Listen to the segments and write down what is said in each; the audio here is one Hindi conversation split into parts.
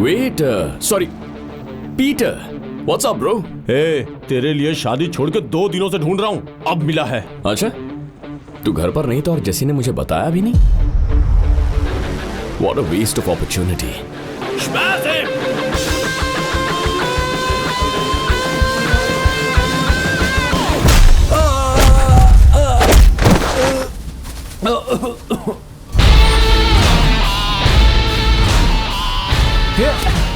Wait, sorry, Peter, what's up bro? तेरे लिए शादी छोड़ के 2 दिनों से ढूंढ रहा हूँ, अब मिला है। अच्छा, तू घर पर नहीं था और जेसी ने मुझे बताया भी नहीं। What a waste of opportunity. Smash him!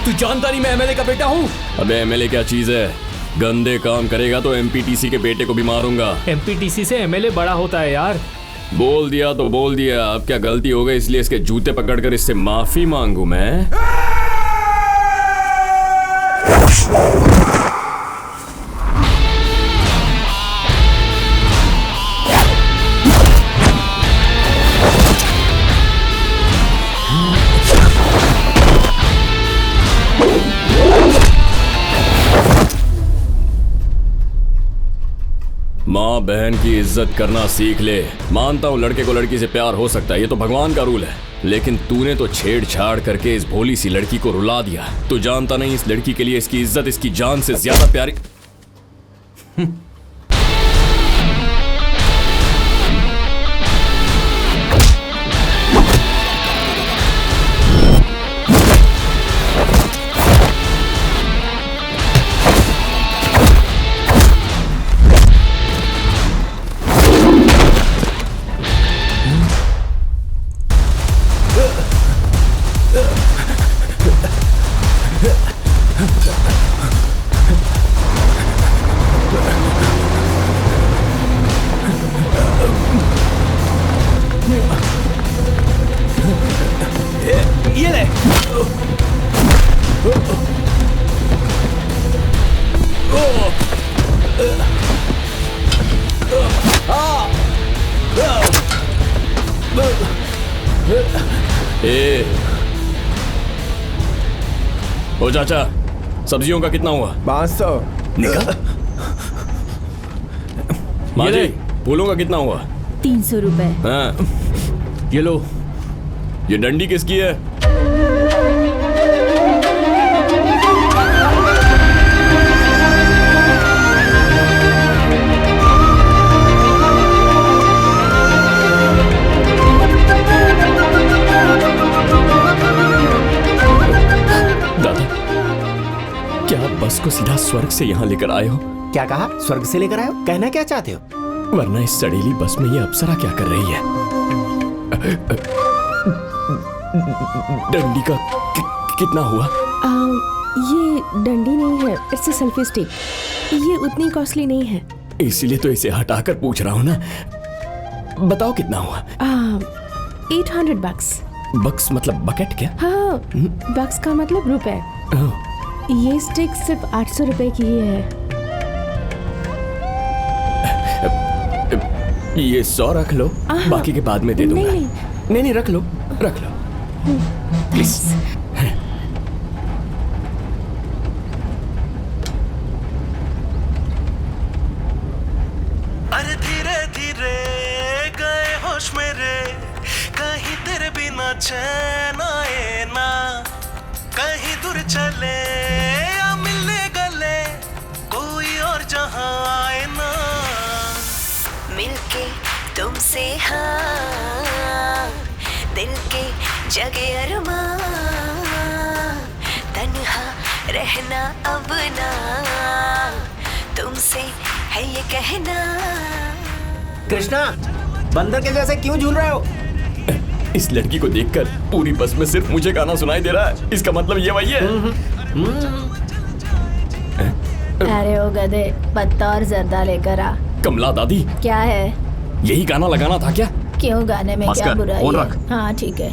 तू जानता नहीं मैं एमएलए का बेटा हूँ? अबे एमएलए क्या चीज है? गंदे काम करेगा तो एमपीटीसी के बेटे को भी मारूंगा। एमपीटीसी से एमएलए बड़ा होता है यार। बोल दिया तो बोल दिया, अब क्या गलती हो गई इसलिए इसके जूते पकड़कर इससे माफी मांगू मैं? माँ बहन की इज्जत करना सीख ले। मानता हूँ लड़के को लड़की से प्यार हो सकता है, ये तो भगवान का रूल है, लेकिन तूने तो छेड़छाड़ करके इस भोली सी लड़की को रुला दिया। तू जानता नहीं इस लड़की के लिए इसकी इज्जत इसकी जान से ज्यादा प्यारी। ये ले। ओ चाचा, सब्जियों का कितना हुआ? 500। निकाल। माँ जी, फूलों का कितना हुआ? 300 रुपए। हाँ, ये लो। ये डंडी किसकी है? दादा, क्या आप बस को सीधा स्वर्ग से यहाँ लेकर आए हो? क्या कहा? स्वर्ग से लेकर आए हो? कहना क्या चाहते हो? वरना इस सड़ीली बस में ये अप्सरा क्या कर रही है? डंडी का कितना हुआ? ये डंडी नहीं है, इट्स अ सेल्फी स्टिक। ये उतनी कॉस्टली नहीं है। इसीलिए तो इसे हटाकर पूछ रहा हूँ ना। बताओ कितना हुआ? 800 bucks। बक्स मतलब बकेट क्या? हाँ, बक्स का मतलब रुपए। ये स्टिक सिर्फ 800 रुपए की ही है। ये 100 रख लो, बाकी के बाद में दे दूंगा। नहीं, रख लो प्लीज। अरे धीरे धीरे गए होश मेरे, कहीं तेरे बिना चैन आए ना, कहीं दूर चले या मिलने गले, कोई और जहां आए ना, मिलके तुमसे हाँ, दिल के जगे अरमान, तन्हा रहना अब ना, तुमसे है ये कहना। कृष्णा, बंदर के जैसे क्यों झूल रहे हो? इस लड़की को देखकर पूरी बस में सिर्फ मुझे गाना सुनाई दे रहा है। इसका मतलब ये वही है। अरे ओ गधे, पत्ता और जर्दा लेकर आ। कमला दादी, क्या है? यही गाना लगाना था क्या? क्यों, गाने में क्या बुराई है? हाँ ठीक है।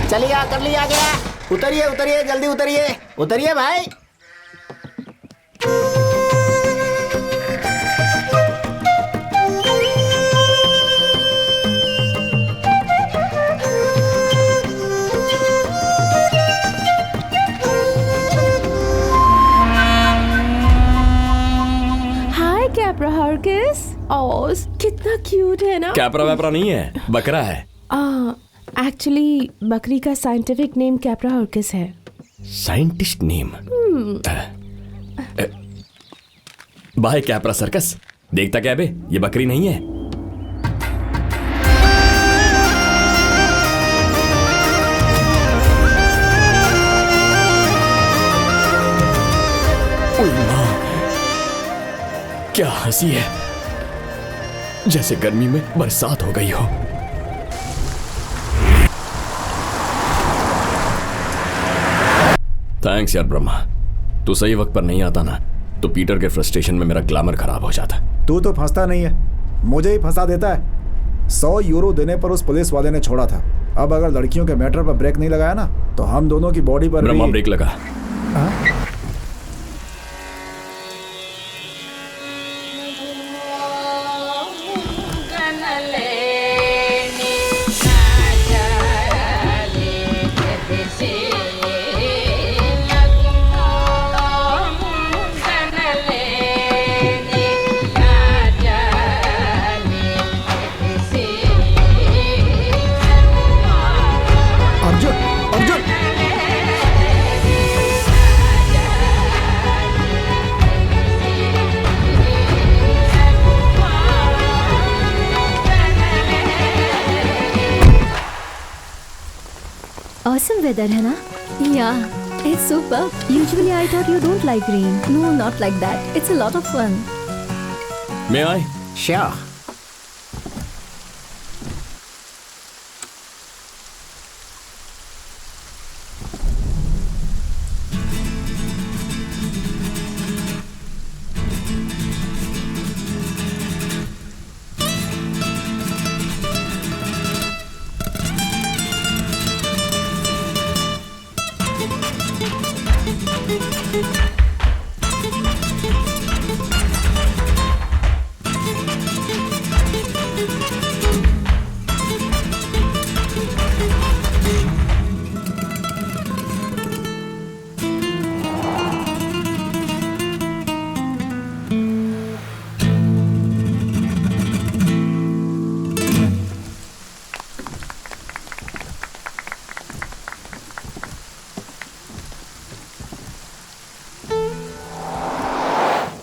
चलिए कर लिया गया। उतरिए जल्दी उतरिए भाई। हाय कैप्रा हॉर्किस। ओह कितना क्यूट है ना। कैपरा वैपरा नहीं है, बकरा है। एक्चुअली बकरी का साइंटिफिक नेम कैप्रा ऑर्किस है। Scientist name? बाय कैप्रा सर्कस। देखता क्या बे, ये बकरी नहीं है। ओए माँ, क्या हंसी है, जैसे गर्मी में बरसात हो गई हो। थैंक्स यार ब्रह्मा, तू सही वक्त पर नहीं आता ना तो पीटर के फ्रस्ट्रेशन में मेरा ग्लैमर खराब हो जाता। तू तो फंसता नहीं है, मुझे ही फंसा देता है। 100 यूरो देने पर उस पुलिस वाले ने छोड़ा था। अब अगर लड़कियों के मैटर पर ब्रेक नहीं लगाया ना तो हम दोनों की बॉडी पर ब्रह्मा ब्रेक लगा। Awesome weather है ना? Yeah, it's super. Usually I thought you don't like rain. No, not like that. It's a lot of fun. May I? Sure.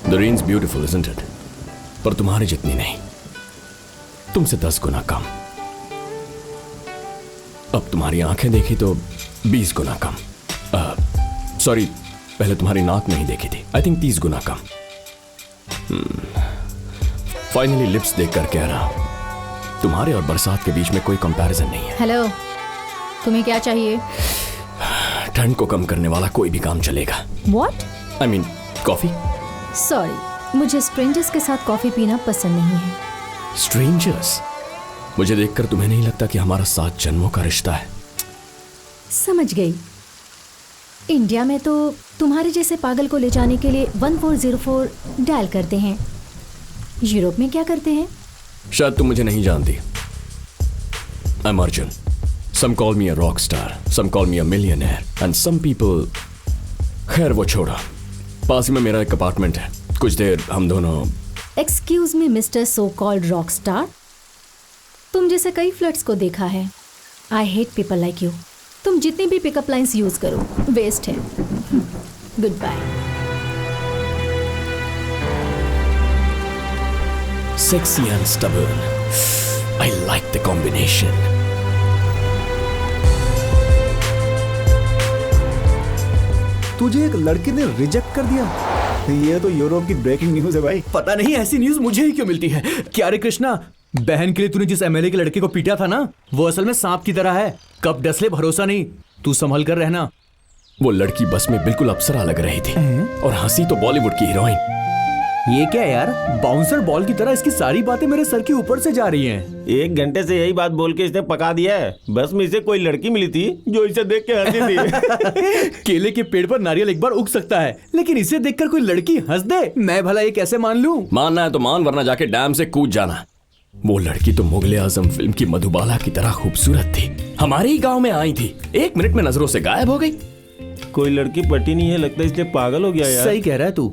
The rain's beautiful, isn't it? पर तुम्हारी जितनी नहीं, तुमसे 10 गुना कम। अब तुम्हारी आंखें देखी तो 20 गुना कम। सॉरी, पहले तुम्हारी नाक नहीं देखी थी। I think 30 Guna come. Finally lips देखकर कह रहा हूं, तुम्हारे और बरसात के बीच में कोई कंपैरिजन नहीं है। हेलो, तुम्हें क्या चाहिए? ठंड को कम करने वाला कोई भी काम चलेगा। What? I mean coffee. Sorry, मुझे स्ट्रेंजर्स के साथ कॉफी पीना पसंद नहीं है। स्ट्रेंजर्स? मुझे देखकर तुम्हें नहीं लगता कि हमारा 7 जन्मों का रिश्ता है? समझ गई। इंडिया में तो तुम्हारे जैसे पागल को ले जाने के लिए 1404 डायल करते हैं। यूरोप में क्या करते हैं? शायद तुम मुझे नहीं जानती। I am Arjun. Some call me a rock star, some call me a millionaire, and some people... खैर वो छोड़ो। पास ही में मेरा एक अपार्टमेंट है। कुछ देर हम दोनों... excuse me mister so called rock star, तुम जैसे कई फ्लर्ट्स को देखा है। I hate people like you. तुम जितनी भी पिकअप लाइन्स यूज करो वेस्ट है। Good bye. Sexy and stubborn. I like the combination. तुझे एक लड़के ने रिजेक्ट कर दिया? ये तो यूरोप की ब्रेकिंग न्यूज है भाई। पता नहीं ऐसी न्यूज मुझे ही क्यों मिलती है। क्या रे कृष्णा, बहन के लिए तूने जिस एमएलए के लड़के को पीटा था ना, वो असल में सांप की तरह है। कब डसले भरोसा नहीं, तू संभल कर रहना। वो लड़की बस में बिल्कुल अप्सरा लग रही थी और हंसी तो बॉलीवुड की हीरोइन। ये क्या यार, बाउंसर बॉल की तरह इसकी सारी बातें मेरे सर के ऊपर से जा रही हैं। 1 घंटे से यही बात बोल के इसने पका दिया है। बस में इसे कोई लड़की मिली थी जो इसे देख के हंसी थी। केले के पेड़ पर नारियल एक बार उग सकता है, लेकिन इसे देखकर कोई लड़की हंस दे, मैं भला ये कैसे मान लूं? मानना है तो मान, वरना जाके डैम से कूद जाना। वो लड़की तो मुगले आजम फिल्म की मधुबाला की तरह खूबसूरत थी। हमारे ही गांव में आई थी, 1 मिनट में नजरों से गायब हो गई। कोई लड़की पटी नहीं है लगता, इसलिए पागल हो गया यार। सही कह रहा है तू।